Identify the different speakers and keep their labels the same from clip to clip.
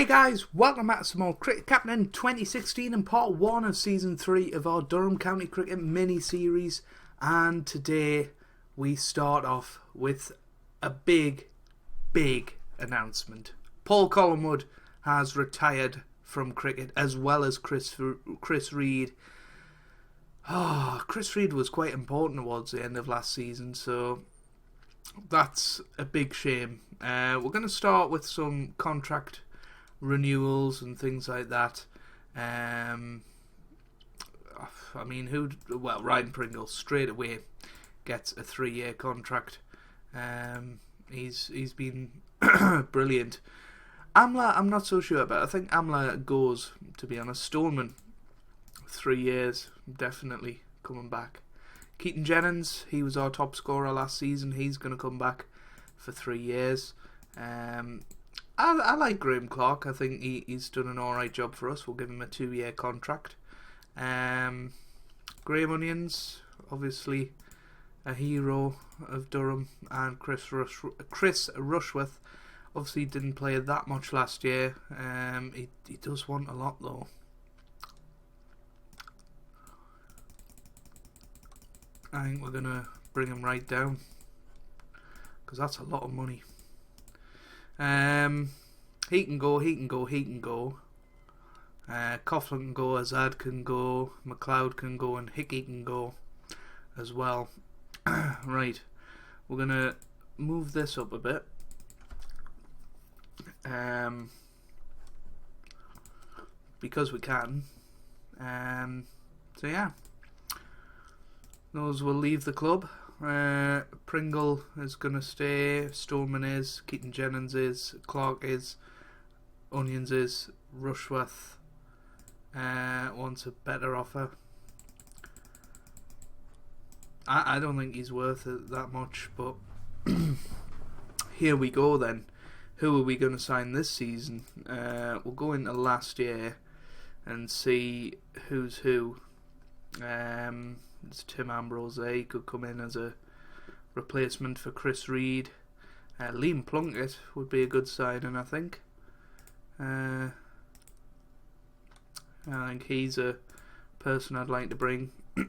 Speaker 1: Hey guys, welcome back to some more Cricket Captain 2016 and part 1 of season 3 of our Durham County Cricket mini-series. And today we start off with a big announcement. Paul Collingwood has retired from cricket, as well as Chris Reid. Chris Reid was quite important towards the end of last season, so that's a big shame. We're going to start with some contract renewals and things like that. I mean, Ryan Pringle straight away gets a 3-year contract. He's been brilliant. Amla, I'm not so sure about. I think Amla goes, to be honest. Stoneman, 3 years, definitely coming back. Keaton Jennings, he was our top scorer last season. He's going to come back for 3 years. I like Graham Clark. I think he's done an alright job for us. We'll give him a 2-year contract. Graham Onions, obviously a hero of Durham, and Chris Rushworth obviously didn't play that much last year. He does want a lot though. I think we're going to bring him right down, because that's a lot of money. He can go. Coughlin can go, Azad can go, McLeod can go, and Hickey can go as well. Right, we're going to move this up a bit. Because we can. So yeah, those will leave the club. Pringle is going to stay, Stoneman is, Keaton Jennings is, Clark is, Onions is, Rushworth wants a better offer. I don't think he's worth it that much, but here we go then. Who are we going to sign this season? We'll go into last year and see who's who. There's Tim Ambrose there. He could come in as a replacement for Chris Reid. Liam Plunkett would be a good signing, I think. I think he's a person I'd like to bring back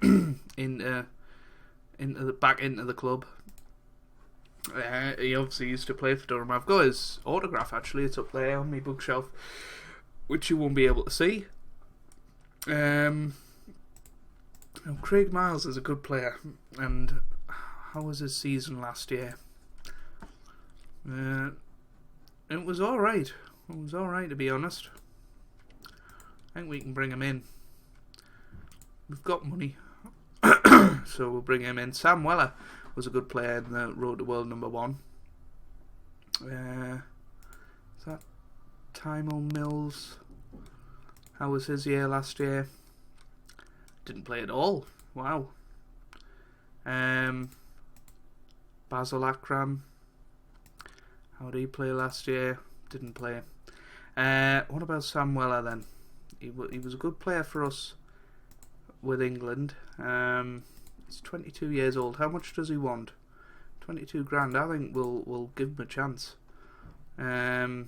Speaker 1: into the club. He obviously used to play for Durham. I've got his autograph actually. It's up there on my bookshelf, which you won't be able to see. Craig Miles is a good player, and how was his season last year? It was alright. It was alright, to be honest. I think we can bring him in. We've got money, so we'll bring him in. Sam Weller was a good player in the Road to World #1. Is that Timo Mills? How was his year last year? Didn't play at all. Wow. Basil Akram. How did he play last year? Didn't play. What about Sam Weller then? He was a good player for us with England. He's 22 years old. How much does he want? 22 grand. I think we'll give him a chance. Let's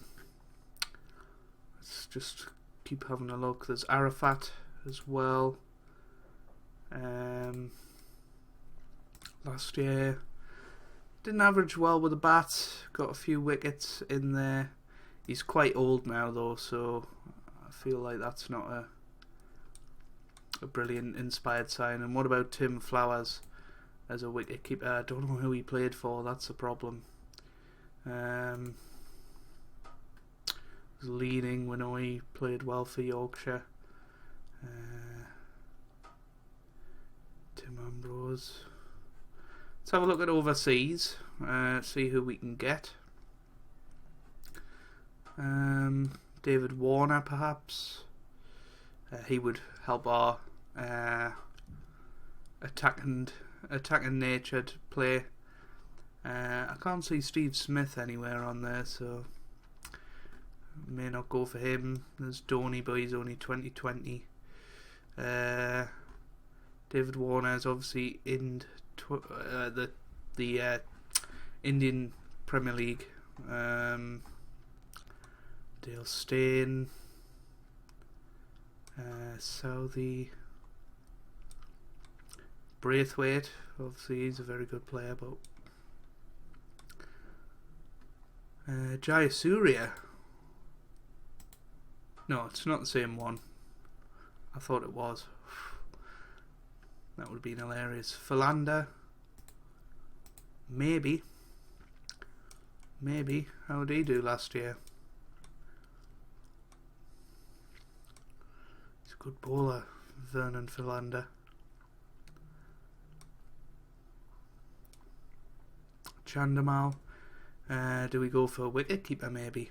Speaker 1: just keep having a look. There's Arafat as well. Last year didn't average well with the bat, got a few wickets in there. He's quite old now though, so I feel like that's not a brilliant inspired sign. And what about Tim Flowers as a wicket keeper? I don't know who he played for, that's the problem. Was leading when he played well for Yorkshire. Tim Ambrose. Let's have a look at overseas. See who we can get. David Warner, perhaps. He would help our attacking natured play. I can't see Steve Smith anywhere on there, so may not go for him. There's Dhoni, but he's only 2020. David Warner is obviously in the Indian Premier League. Dale Steyn, Southey, Braithwaite. Obviously, he's a very good player, but Jayasuriya. No, it's not the same one. I thought it was. That would have been hilarious. Philander. Maybe. How did he do last year? He's a good bowler, Vernon Philander. Chandamal. Do we go for a wicket-keeper maybe?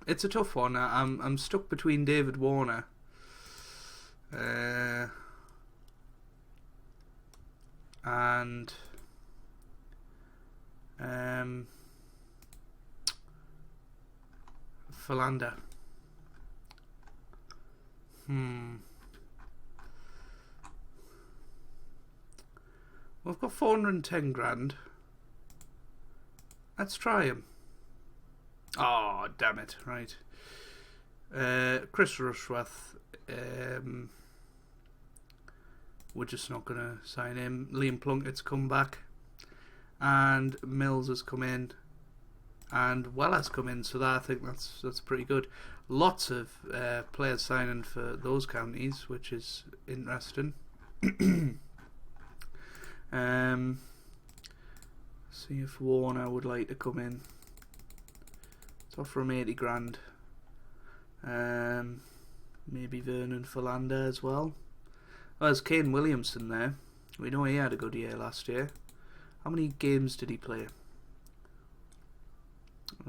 Speaker 1: It's a tough one. I'm stuck between David Warner and Philander. We've got 410 grand. Let's try him. Oh, damn it. Right. Chris Rushworth. We're just not going to sign him. Liam Plunkett's come back. And Mills has come in. And Weller's come in. So that, I think that's pretty good. Lots of players signing for those counties, which is interesting. See if Warner would like to come in. Let's offer him 80 grand. Maybe Vernon Philander as well. Well, there's Kane Williamson there. We know he had a good year last year. How many games did he play? It's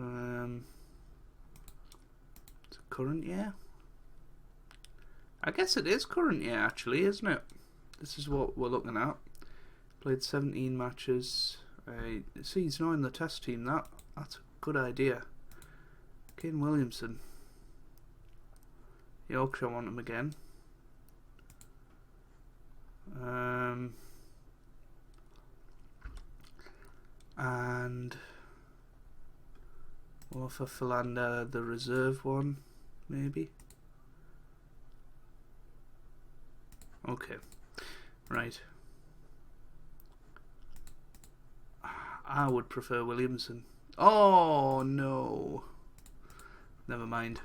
Speaker 1: a current year? I guess it is current year actually, isn't it? This is what we're looking at. Played 17 matches. See, he's not in the test team. That's a good idea. Kane Williamson. Yorkshire want him again. And we'll offer Philander the reserve one, maybe. Okay, right. I would prefer Williamson. Oh no. Never mind.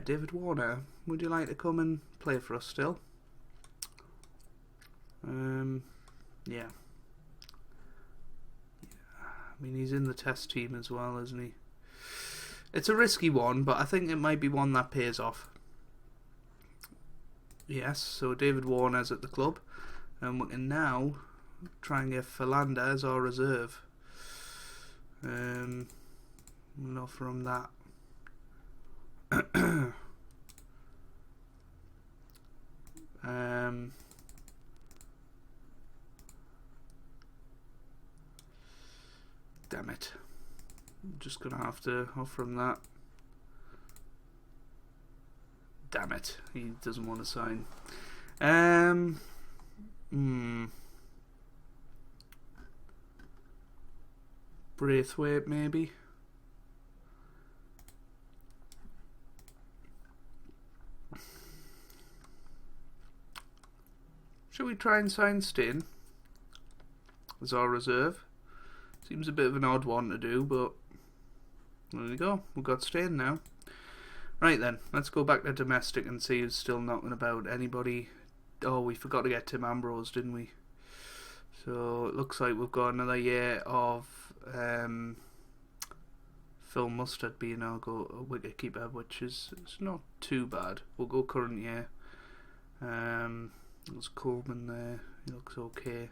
Speaker 1: David Warner, would you like to come and play for us still? Yeah. I mean, he's in the test team as well, isn't he? It's a risky one, but I think it might be one that pays off. Yes, so David Warner's at the club, and we can now try and get Philander as our reserve. We'll offer him that. Damn it. I'm just gonna have to offer him that. Damn it. He doesn't want to sign. Braithwaite maybe. Shall we try and sign Steyn as our reserve? Seems a bit of an odd one to do, but there we go. We've got Steyn now. Right then, let's go back to domestic and see who's still knocking about. Anybody? Oh, we forgot to get Tim Ambrose, didn't we? So it looks like we've got another year of Phil Mustard being our wicket keeper, which is it's not too bad. We'll go current year. There's Coleman there. He looks okay.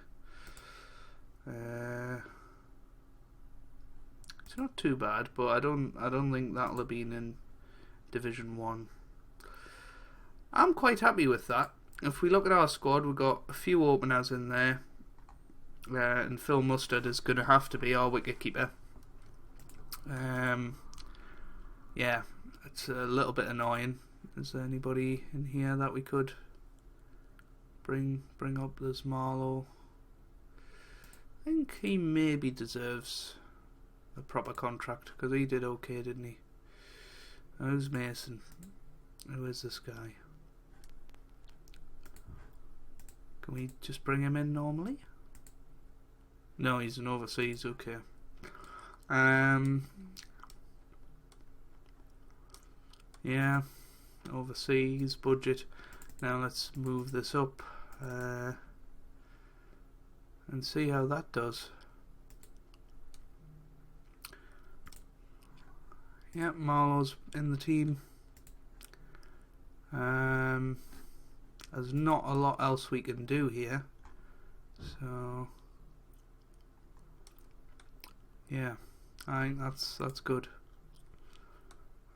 Speaker 1: It's not too bad, but I don't think that'll have been in Division 1. I'm quite happy with that. If we look at our squad, we've got a few openers in there, and Phil Mustard is going to have to be our wicketkeeper. Yeah, it's a little bit annoying. Is there anybody in here that we could bring up? There's Marlowe. I think he maybe deserves a proper contract, because he did okay, didn't he? Who's Mason? Who is this guy? Can we just bring him in normally? No, he's an overseas, okay. Yeah, overseas budget. Now let's move this up and see how that does. Yeah, Marlowe's in the team. There's not a lot else we can do here, so yeah, I think that's good.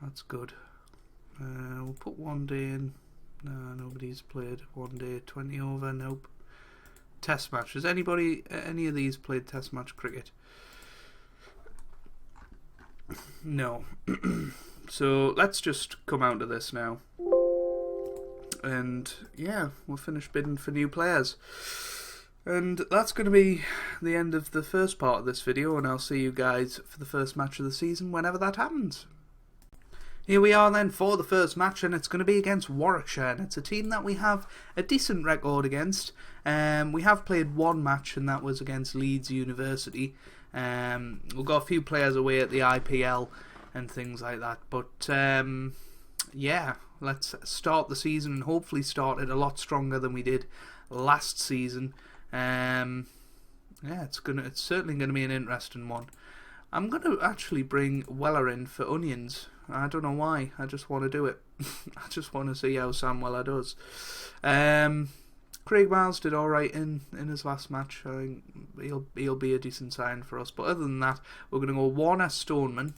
Speaker 1: That's good. We'll put 1 day in. No, nobody's played 1 day. 20 over. Nope. Test match. Has any of these played test match cricket? No. So let's just come out of this now. And yeah, we'll finish bidding for new players. And that's going to be the end of the first part of this video, and I'll see you guys for the first match of the season whenever that happens. Here we are then for the first match, and it's going to be against Warwickshire, and it's a team that we have a decent record against. We have played one match, and that was against Leeds University. We've got a few players away at the IPL and things like that, but yeah, let's start the season and hopefully start it a lot stronger than we did last season. Yeah, it's certainly going to be an interesting one. I'm going to actually bring Weller in for Onions. I don't know why. I just want to do it. I just want to see how Sam Weller does. Craig Miles did alright in his last match. I think he'll be a decent sign for us. But other than that, we're going to go Warner, Stoneman.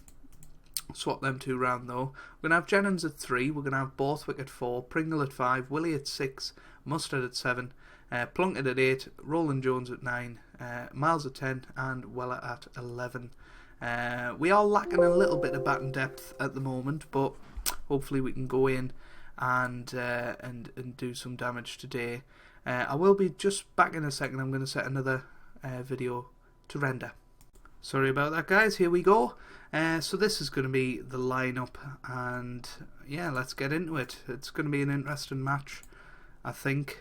Speaker 1: Swap them two round though. We're going to have Jennings at 3. We're going to have Borthwick at 4. Pringle at 5. Willie at 6. Mustard at 7. Plunkett at 8. Roland Jones at 9. Miles at 10. And Weller at 11. We are lacking a little bit of batting depth at the moment, but hopefully we can go in and do some damage today. I will be just back in a second. I'm going to set another video to render. Sorry about that, guys. Here we go. So this is going to be the lineup, and yeah, let's get into it. It's going to be an interesting match, I think.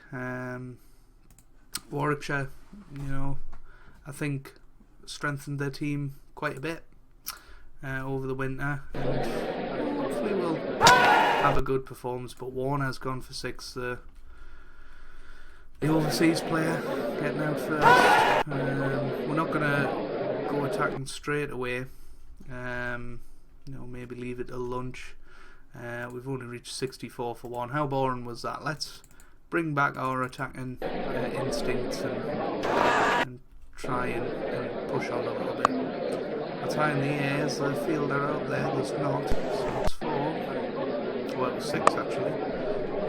Speaker 1: Warwickshire, I think strengthened their team quite a bit over the winter, and hopefully we'll have a good performance. But Warner's gone for 6, the overseas player, getting out first. We're not going to go attacking straight away. Maybe leave it till lunch. We've only reached 64 for 1. How boring was that? Let's bring back our attacking instincts and try and push on a little bit. That's high in the air. Is the fielder out there? There's not. So it's 4. Well, it was 6 actually.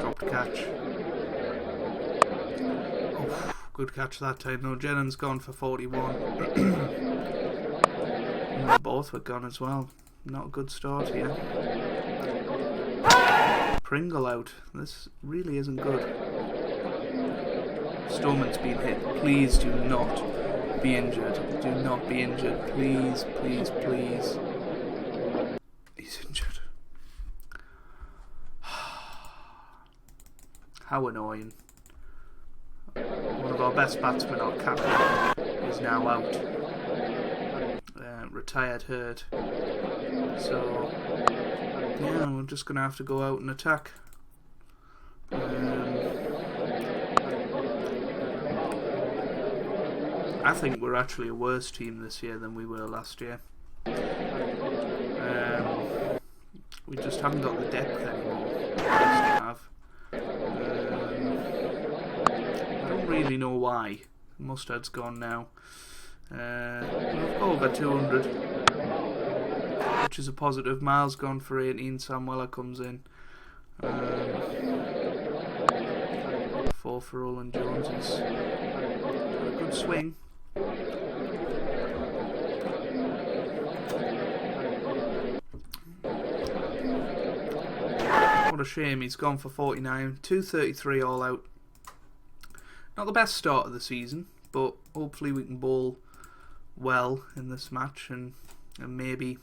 Speaker 1: Dropped catch. Oh, good catch that time. No, Jennings gone for 41. Both were gone as well. Not a good start here. Pringle out. This really isn't good. Stoneman's been hit. Please do not be injured. Do not be injured. Please, please, please. He's injured. How annoying. One of our best batsmen, our captain, is now out. Retired hurt. So yeah, we're just gonna have to go out and attack. I think we're actually a worse team this year than we were last year. We just haven't got the depth anymore we used to have. I don't really know why. Mustard's gone now. We've got over 200, which is a positive. Miles gone for 18. Sam Weller comes in. 4 for Roland Jones. He's got a good swing. What a shame. He's gone for 49. 233 all out. Not the best start of the season, but hopefully we can bowl well in this match and and maybe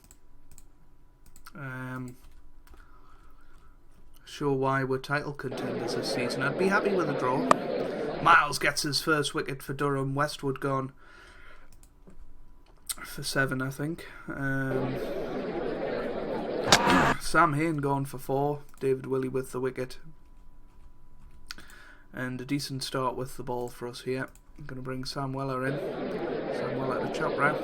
Speaker 1: show why we're title contenders this season. I'd be happy with a draw. Miles gets his first wicket for Durham. Westwood gone for 7, I think. Sam Hain gone for 4. David Willey with the wicket. And a decent start with the ball for us here. I'm going to bring Sam Weller in. Sam Weller to chop round.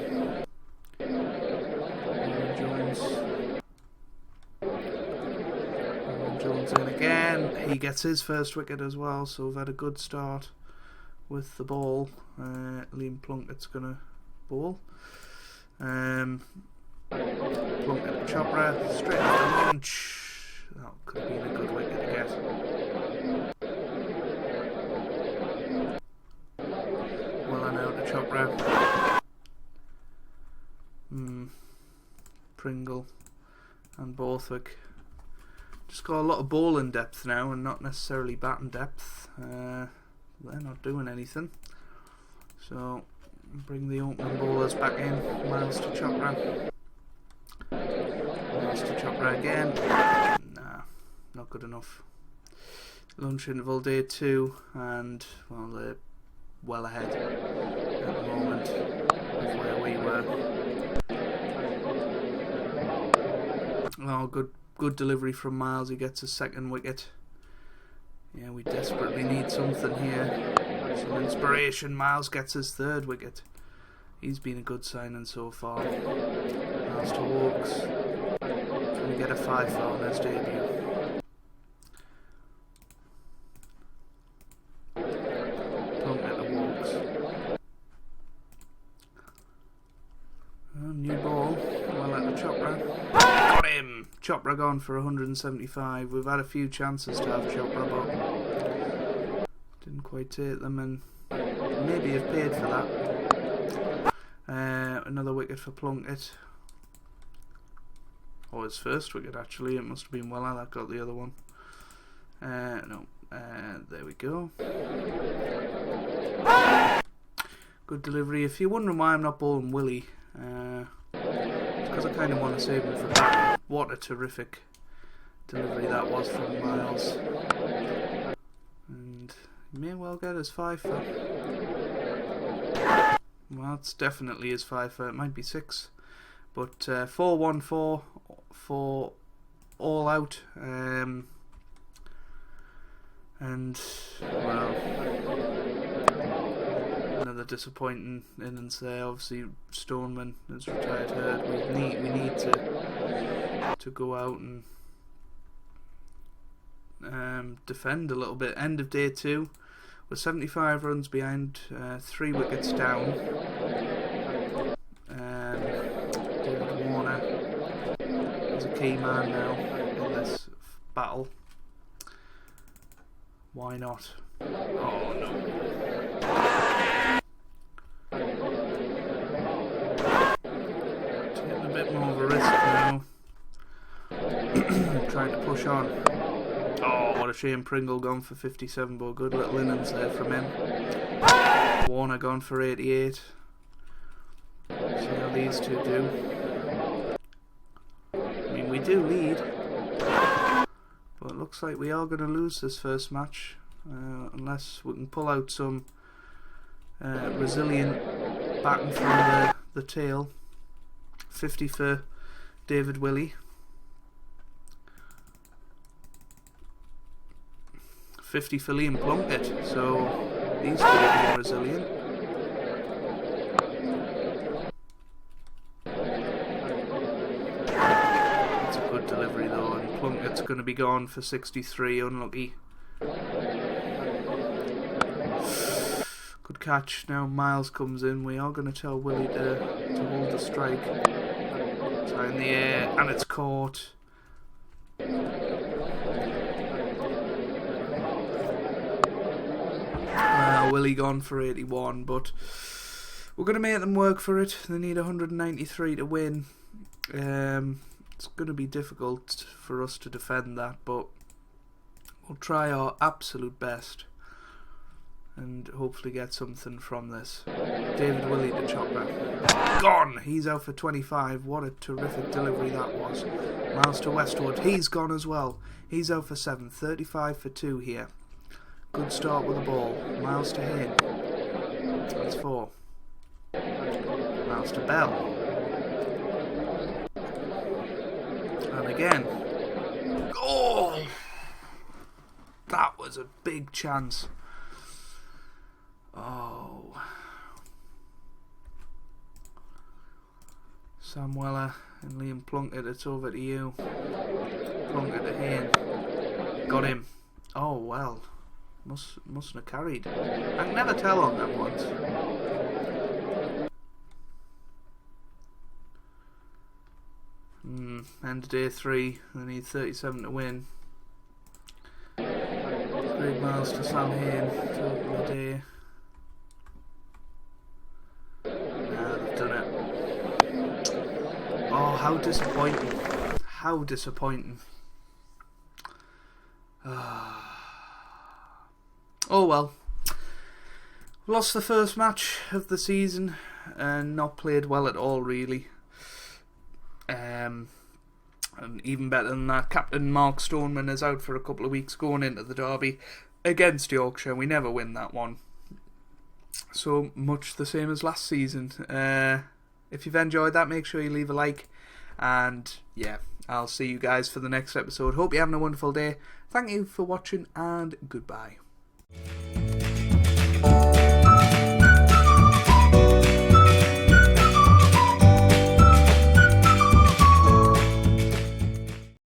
Speaker 1: Jones in again. He gets his first wicket as well, so we've had a good start with the ball. Liam Plunkett's going to bowl. Plunkett Chopra straight off the lunch. That could have been a good wicket to get. Well, now to Chopra. Pringle and Borthwick. Just got a lot of bowling depth now and not necessarily batting depth. They're not doing anything. So bring the opening bowlers back in. Miles to Chopra. Miles to Chopra again. Nah, not good enough. Lunch interval day 2, and well, they're well ahead at the moment of where we were. Oh, good delivery from Miles. He gets his second wicket. Yeah, we desperately need something here. Some inspiration. Miles gets his third wicket. He's been a good signing so far. Miles to Wokes. Can we get a 5 on his debut? Plunkett to Wokes. Oh, new ball. Well at the Chopra. Got him! Chopra gone for 175. We've had a few chances to have Chopra, but didn't quite take them, and maybe have paid for that. Another wicket for Plunkett. Oh, his first wicket actually. It must have been Weller that got the other one. No. There we go. Good delivery. If you're wondering why I'm not bowling Willie, it's because I kind of want to save him for that. What a terrific delivery that was from Miles. And he may well get his 5 for. Well, it's definitely his 5 for. It might be 6. But 4-1-4 for all out. And, well, another disappointing innings there. Obviously, Stoneman has retired hurt. We need to go out and defend a little bit. End of day 2. We're 75 runs behind, 3 wickets down. David Warner is a key man now in this battle. Why not? Oh no. Taking a bit more of a risk now. Trying to push on. Oh, what a shame. Pringle gone for 57, but good little innings there from him. Warner gone for 88. See how these two do. I mean, we do lead, but it looks like we are going to lose this first match, unless we can pull out some resilient batting from the tail. 50 for David Willey. 50 for Liam Plunkett, so these two are more resilient. That's a good delivery though, and Plunkett's going to be gone for 63, unlucky. Good catch. Now Miles comes in. We are going to tell Willie to hold the strike. It's high in the air, and it's caught. Willie gone for 81, but we're going to make them work for it. They need 193 to win. It's going to be difficult for us to defend that, but we'll try our absolute best. and hopefully get something from this. David Willey to Chopper. Gone! He's out for 25. What a terrific delivery that was. Miles to Westwood. He's gone as well. He's out for 7. 35 for 2 here. Good start with the ball. Miles to Hayne. That's 4. Miles to Bell. And again. Oh! That was a big chance. Oh. Sam Weller and Liam Plunkett, it's over to you. Plunkett to Hayne. Got him. Oh well. Mustn't have carried. I can never tell on them ones. End of day 3. They need 37 to win. 3 miles to Sam Hayne to open the day. They've done it. Oh, how disappointing. How disappointing. Oh well. Lost the first match of the season and not played well at all, really. And even better than that, Captain Mark Stoneman is out for a couple of weeks going into the derby against Yorkshire. We never win that one. So much the same as last season. If you've enjoyed that, make sure you leave a like. And yeah, I'll see you guys for the next episode. Hope you're having a wonderful day. Thank you for watching and goodbye.